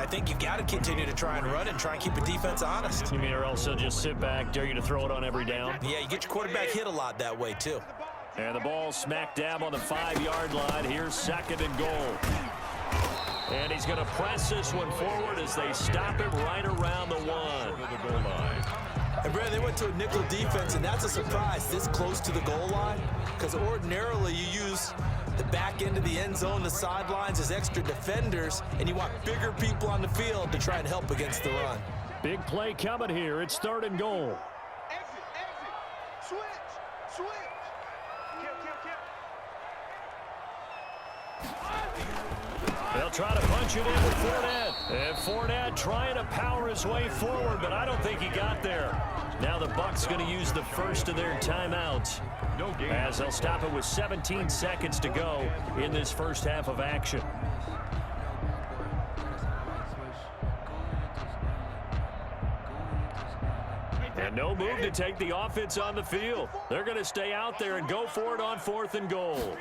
think you got to continue to try and run and try and keep the defense honest. You mean or else they'll just sit back, dare you to throw it on every down? Yeah, you get your quarterback hit a lot that way, too. And the ball smack dab on the 5-yard line. Here's 2nd and goal. And he's going to press this one forward as they stop him right around the 1. The goal line. And, Brad, they went to a nickel defense, and that's a surprise this close to the goal line, because ordinarily you use the back end of the end zone, the sidelines as extra defenders, and you want bigger people on the field to try and help against the run. Big play coming here. It's 3rd and goal. Exit. Switch. They'll try to punch it in with Fournette. And Fournette trying to power his way forward, but I don't think he got there. Now the Bucs going to use the first of their timeouts, as they'll stop it with 17 seconds to go in this first half of action. And no move to take the offense on the field. They're going to stay out there and go for it on 4th and goal.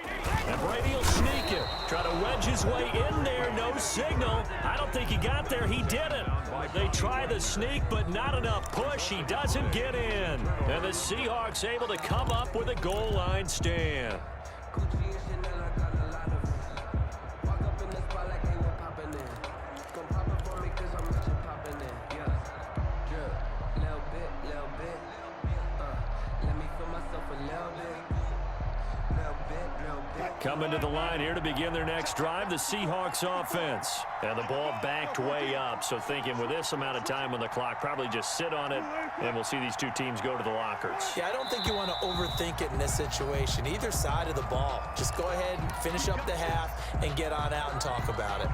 And Brady will sneak it. Try to wedge his way in there. No signal. I don't think he got there. He didn't. They try the sneak, but not enough push. He doesn't get in. And the Seahawks able to come up with a goal line stand. Coming to the line here to begin their next drive, the Seahawks offense. And the ball backed way up, so thinking with this amount of time on the clock, probably just sit on it, and we'll see these two teams go to the lockers. Yeah, I don't think you want to overthink it in this situation. Either side of the ball. Just go ahead and finish up the half and get on out and talk about it.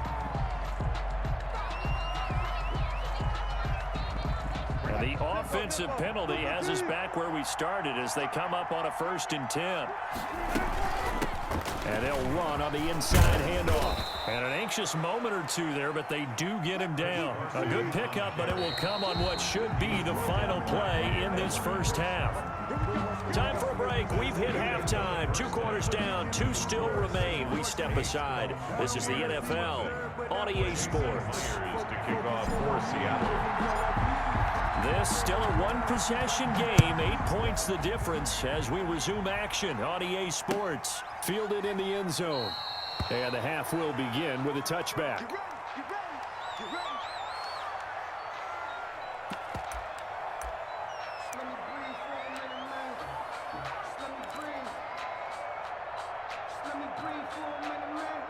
And the offensive penalty has us back where we started as they come up on a 1st and 10. And they'll run on the inside handoff. And an anxious moment or two there, but they do get him down. A good pickup, but it will come on what should be the final play in this first half. Time for a break. We've hit halftime. 2 quarters down, 2 still remain. We step aside. This is the NFL on EA Sports. To kick off for Seattle. This still a 1-possession game. 8 points the difference as we resume action on EA Sports. Fielded in the end zone. And the half will begin with a touchback. Get ready. Let me breathe for a minute, man. Let me breathe for a minute, man.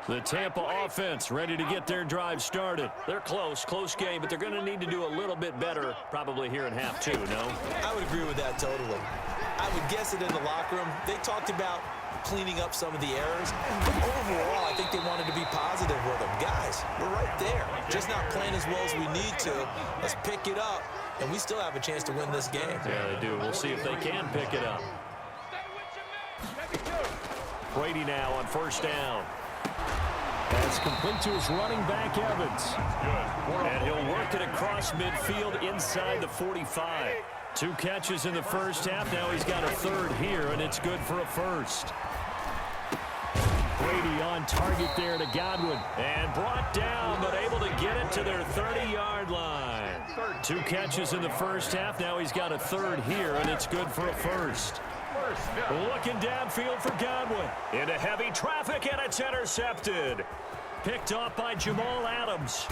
The Tampa offense ready to get their drive started. They're close game, but they're going to need to do a little bit better probably here in half 2, no? I would agree with that totally. I would guess it in the locker room. They talked about cleaning up some of the errors. But overall, I think they wanted to be positive with them. Guys, we're right there. Just not playing as well as we need to. Let's pick it up, and we still have a chance to win this game. Yeah, they do. We'll see if they can pick it up. Brady now on 1st down. That's complete to his running back, Evans. And he'll work it across midfield inside the 45. 2 catches in the first half. Now he's got a 3rd here, and it's good for a 1st. Brady on target there to Godwin. And brought down, but able to get it to their 30-yard line. 2 catches in the first half. Now he's got a 3rd here, and it's good for a 1st. Looking downfield for Godwin. Into heavy traffic, and it's intercepted. Picked off by Jamal Adams.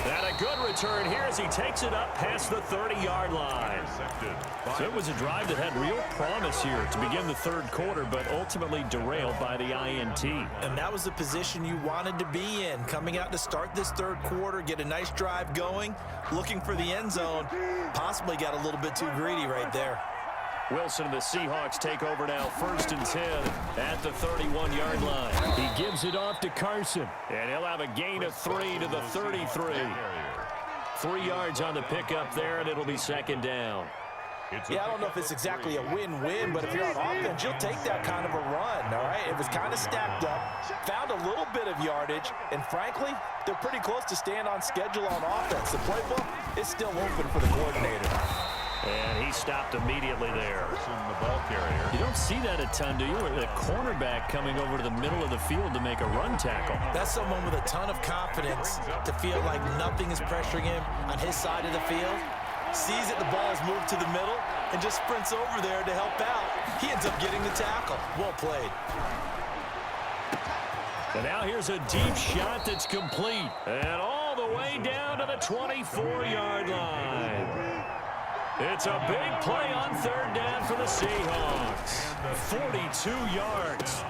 And a good return here as he takes it up past the 30-yard line. So it was a drive that had real promise here to begin the 3rd quarter, but ultimately derailed by the INT. And that was the position you wanted to be in. Coming out to start this 3rd quarter, get a nice drive going, looking for the end zone. Possibly got a little bit too greedy right there. Wilson and the Seahawks take over now, 1st and 10 at the 31-yard line. He gives it off to Carson, and he'll have a gain of 3 to the 33. 3 yards on the pickup there, and it'll be 2nd down. Yeah, I don't know if it's exactly a win-win, but if you're on offense, you'll take that kind of a run, all right? It was kind of stacked up, found a little bit of yardage, and frankly, they're pretty close to staying on schedule on offense. The playbook is still open for the coordinator. And he stopped immediately there. The ball carrier. You don't see that a ton, do you? The cornerback coming over to the middle of the field to make a run tackle. That's someone with a ton of confidence to feel like nothing is pressuring him on his side of the field. Sees that the ball is moved to the middle and just sprints over there to help out. He ends up getting the tackle. Well played. And now here's a deep shot that's complete. And all the way down to the 24-yard line. It's a big play on third down for the Seahawks. 42 yards.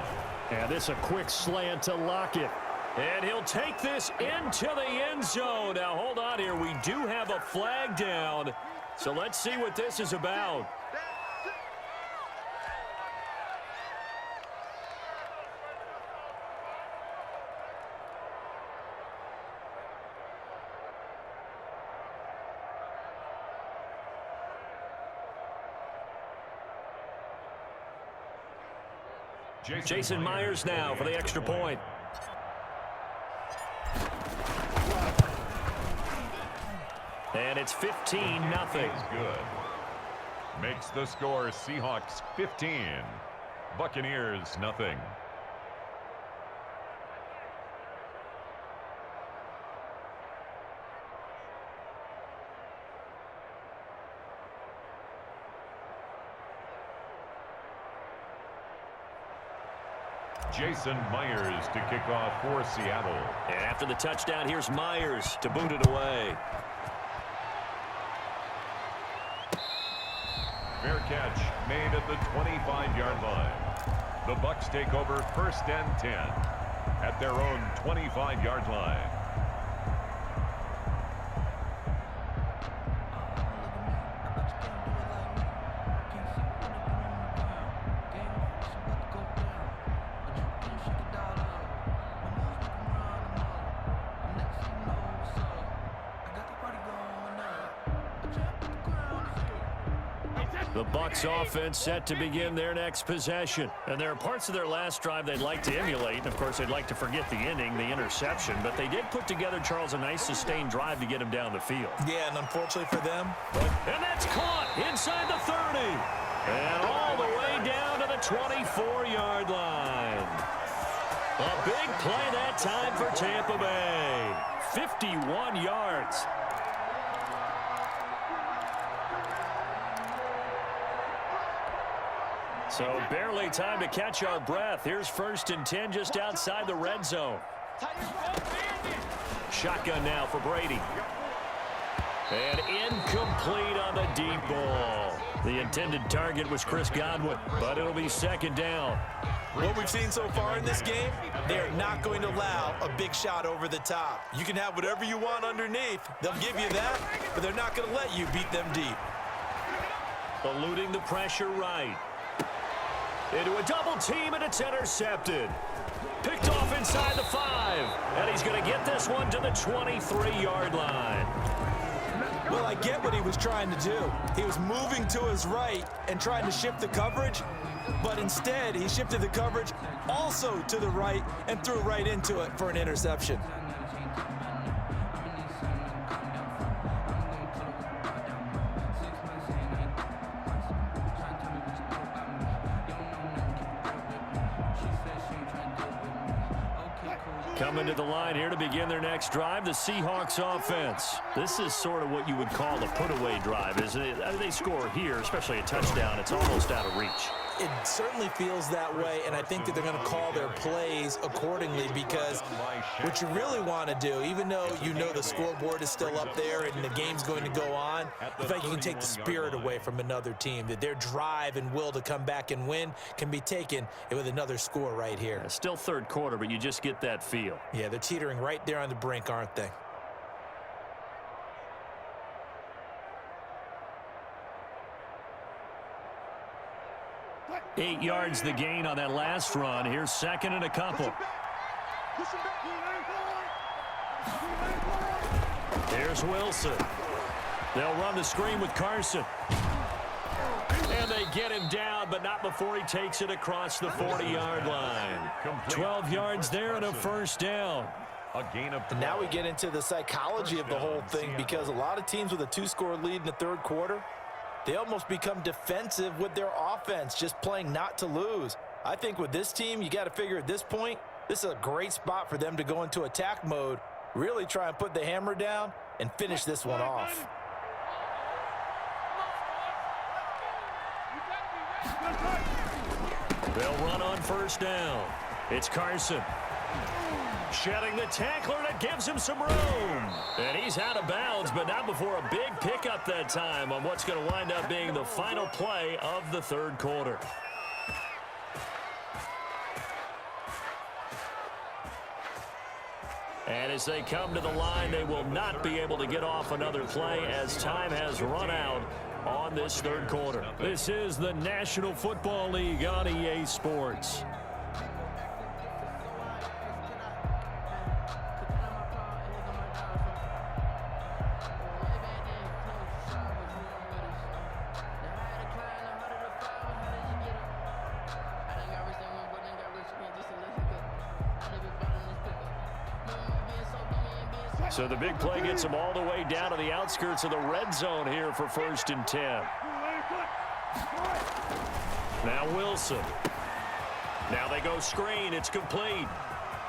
And this a quick slant to Lockett. And he'll take this into the end zone. Now, hold on here. We do have a flag down. So let's see what this is about. Jason Myers now for the extra point. And it's 15-0. Good. Makes the score Seahawks 15. Buccaneers nothing. Jason Myers to kick off for Seattle. And after the touchdown, here's Myers to boot it away. Fair catch made at the 25-yard line. The Bucs take over 1st and 10 at their own 25-yard line. The Bucs offense set to begin their next possession. And there are parts of their last drive they'd like to emulate. And, of course, they'd like to forget the inning, the interception. But they did put together, Charles, a nice sustained drive to get him down the field. Yeah, and unfortunately for them. And that's caught inside the 30. And all the way down to the 24-yard line. A big play that time for Tampa Bay. 51 yards. So barely time to catch our breath. Here's 1st and 10 just outside the red zone. Shotgun now for Brady. And incomplete on the deep ball. The intended target was Chris Godwin, but it'll be 2nd down. What we've seen so far in this game, they're not going to allow a big shot over the top. You can have whatever you want underneath. They'll give you that, but they're not going to let you beat them deep. Eluding the pressure right. Into a double team, and it's intercepted. Picked off inside the 5. And he's going to get this one to the 23-yard line. Well, I get what he was trying to do. He was moving to his right and trying to shift the coverage, but instead he shifted the coverage also to the right and threw right into it for an interception. Coming to the line here to begin their next drive, the Seahawks offense. This is sort of what you would call a put-away drive, isn't it? They score here, especially a touchdown. It's almost out of reach. It certainly feels that way, and I think that they're going to call their plays accordingly, because what you really want to do, even though you know the scoreboard is still up there and the game's going to go on, I think you can take the spirit away from another team, that their drive and will to come back and win can be taken with another score right here. Still 3rd quarter, but you just get that feel. Yeah, they're teetering right there on the brink, aren't they? Eight yards the gain on that last run. Here's 2nd and a couple. Here's Wilson. They'll run the screen with Carson. And they get him down, but not before he takes it across the 40-yard line. 12 yards there and a 1st down. A gain of 12. Now we get into the psychology of the whole thing, because a lot of teams with a 2-score lead in the 3rd quarter, they almost become defensive with their offense, just playing not to lose. I think with this team, you got to figure at this point, this is a great spot for them to go into attack mode, really try and put the hammer down and finish this one off. They'll run on first down. It's Carson. Shedding the tackler, and it gives him some room. And he's out of bounds, but not before a big pickup that time on what's going to wind up being the final play of the third quarter. And as they come to the line, they will not be able to get off another play as time has run out on this third quarter. This is the National Football League on EA Sports. So the big play gets them all the way down to the outskirts of the red zone here for 1st and 10. Now Wilson. Now they go screen. It's complete.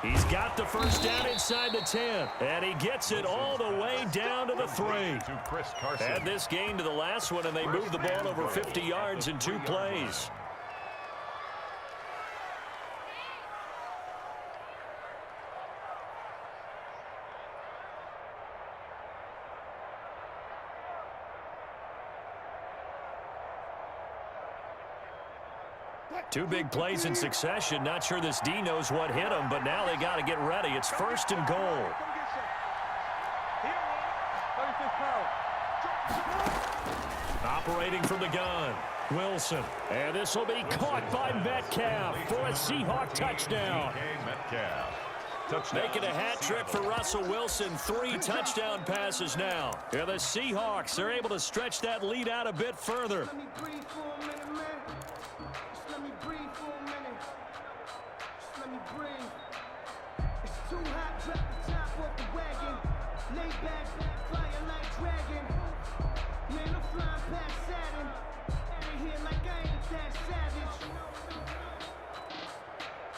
He's got the first down inside the 10. And he gets it all the way down to the 3. Add this gain to the last one, and they move the ball over 50 yards in 2 plays. Two big plays in succession. Not sure this D knows what hit him, but now they got to get ready. It's 1st and goal. Operating from the gun, Wilson. And this will be caught by Metcalf for a Seahawk touchdown. Making a hat trick for Russell Wilson. 3 touchdown passes now. And the Seahawks are able to stretch that lead out a bit further.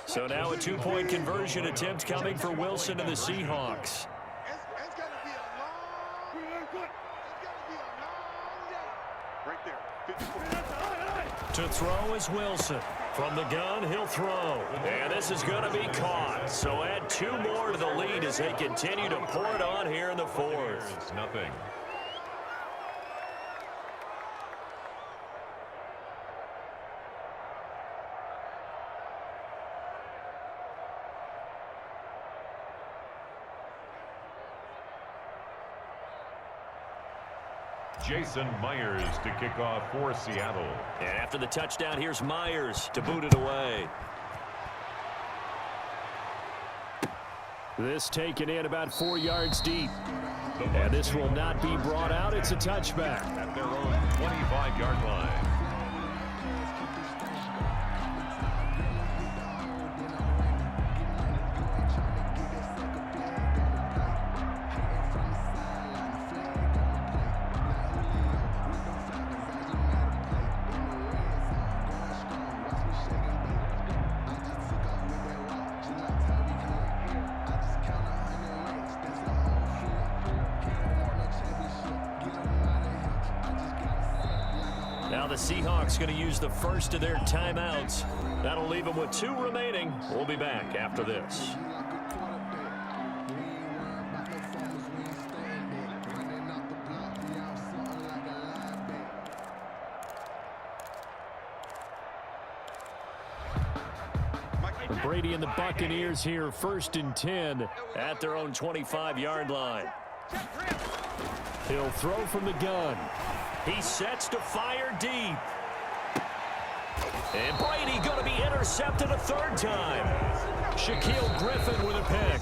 So now a 2-point conversion attempt coming for Wilson and the Seahawks. To throw is Wilson. From the gun, he'll throw. And this is going to be caught. So add 2 more to the lead as they continue to pour it on here in the 4th. It's nothing. Jason Myers to kick off for Seattle. And after the touchdown, here's Myers to boot it away. This taken in about 4 yards deep. And this will not be brought out. It's a touchback. At their own 25-yard line. Now the Seahawks going to use the first of their timeouts. That'll leave them with 2 remaining. We'll be back after this. Brady and the Buccaneers here, 1st and 10 at their own 25-yard line. He'll throw from the gun. He sets to fire deep. And Brady going to be intercepted a 3rd time. Shaquille Griffin with a pick.